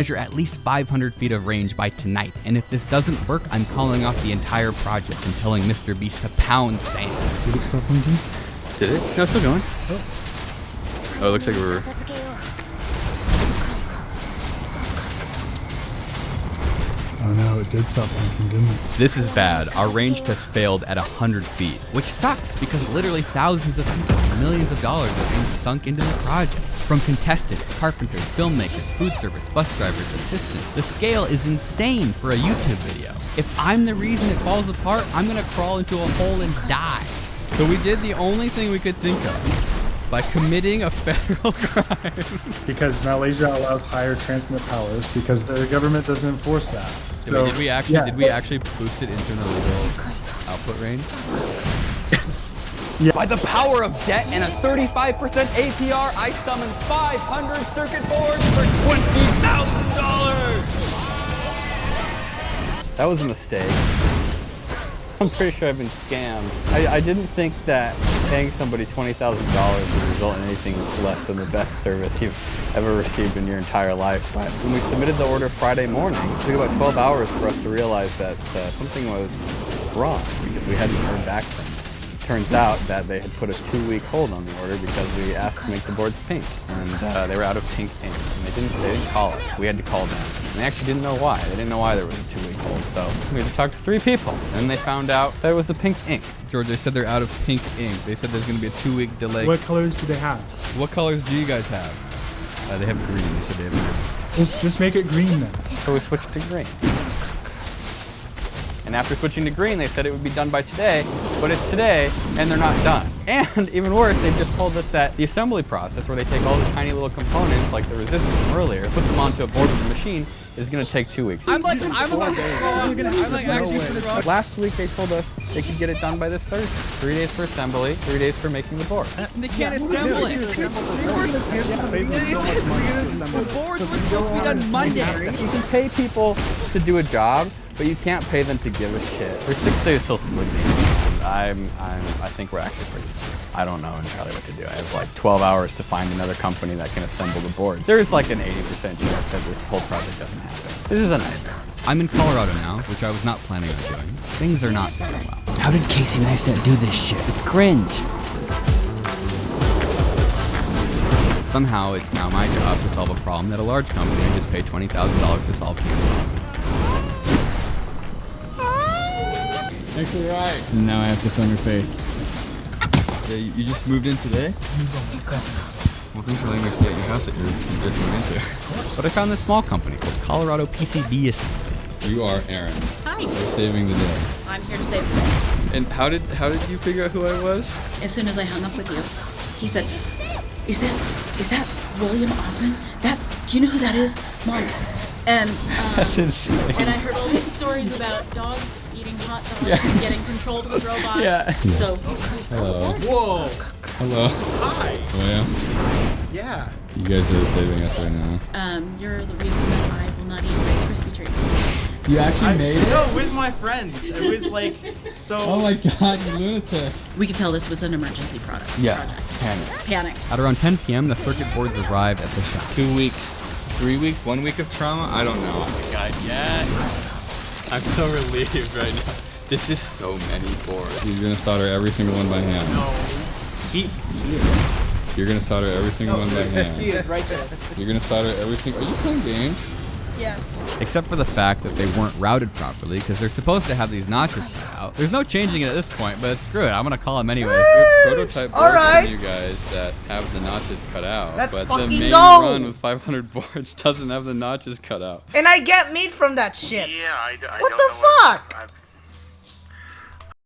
measure at least 500 feet of range by tonight, and if this doesn't work, I'm calling off the entire project and telling Mr. Beast to pound sand. Did it stop blinking? Did it? No, it's still going. Oh, it looks like we're... Oh no, it did stop blinking, didn't it? This is bad. Our range test failed at 100 feet, which sucks because literally thousands of people and millions of dollars are being sunk into the project. From contestants, carpenters, filmmakers, food service, bus drivers, assistants. The scale is insane for a YouTube video. If I'm the reason it falls apart, I'm gonna crawl into a hole and die. So we did the only thing we could think of. By committing a federal crime. Because Malaysia allows higher transmit powers because the government doesn't enforce that. So, did we actually boost it into an illegal output range? Yeah. By the power of debt and a 35% APR, I summoned 500 circuit boards for $20,000. That was a mistake. I'm pretty sure I've been scammed. I didn't think that paying somebody $20,000 would result in anything less than the best service you've ever received in your entire life. But when we submitted the order Friday morning, it took about 12 hours for us to realize that something was wrong because we hadn't heard back from them. It turns out that they had put a 2-week hold on the order because we asked to make the boards pink, and they were out of pink ink, and they didn't call us. We had to call them, and they actually didn't know why. They didn't know why there was a 2-week hold, so we had to talk to 3 people, and they found out that it was the pink ink. George, they said they're out of pink ink. They said there's going to be a 2-week delay. what colors do they have? What colors do you guys have? They have green. They said they have green. Just make it green then. So we switched to green. And after switching to green, they said it would be done by today, but it's today, and they're not done. And even worse, they just told us that the assembly process, where they take all the tiny little components, like the resistors from earlier, put them onto a board with a machine, is going to take 2 weeks. Last week they told us they could get it done by this Thursday. 3 days for assembly, 3 days for making the board. They can't assemble it. The boards were supposed to be done Monday. You can pay people to do a job, but you can't pay them to give a shit. There's 6 days till Squid Game. I think we're actually pretty screwed. I don't know entirely what to do. I have like 12 hours to find another company that can assemble the board. There's like an 80% chance that this whole project doesn't happen. This is a nightmare. I'm in Colorado now, which I was not planning on doing. Things are not going well. How did Casey Neistat do this shit? It's cringe. Somehow, it's now my job to solve a problem that a large company I just paid $20,000 to solve can't solve. Thanks for the ride. Now I have to film your face. You just moved in today? Well, thanks for letting me stay at your house that you just moved into. But I found this small company called Colorado PCB Assembly. You are Aaron. Hi. You're saving the day. I'm here to save the day. And how did you figure out who I was? As soon as I hung up with you, he said, is that William Osmond? Do you know who that is? Mom. And, That's insane. and I heard all these stories about dogs eating hot dogs and getting controlled with robots. Yeah. So, Hello. Whoa! Hello. Hi! William. Yeah. You guys are saving us right now. you're the reason that I will not eat Rice Krispie treats. You actually made it? No, with my friends. It was like so. Oh my god, you lunatic. We could tell this was an emergency project. Panic. At around 10 p.m., the circuit boards arrived at the shop. 2 weeks, 3 weeks, 1 week of trauma? I don't know. Oh my god, yeah. I'm so relieved right now. This is so many boards. You're gonna solder every single one by hand. No. You're gonna solder every single one by hand. He is right there. You're gonna solder every single. Are you playing games? Yes. Except for the fact that they weren't routed properly, because they're supposed to have these notches cut out. There's no changing it at this point, but screw it. I'm gonna call them anyways. Prototype boards right. on you guys that have the notches cut out, Let's but the fucking main go. run with 500 boards doesn't have the notches cut out. And I get meat from that shit. Yeah, I What don't the know fuck? I've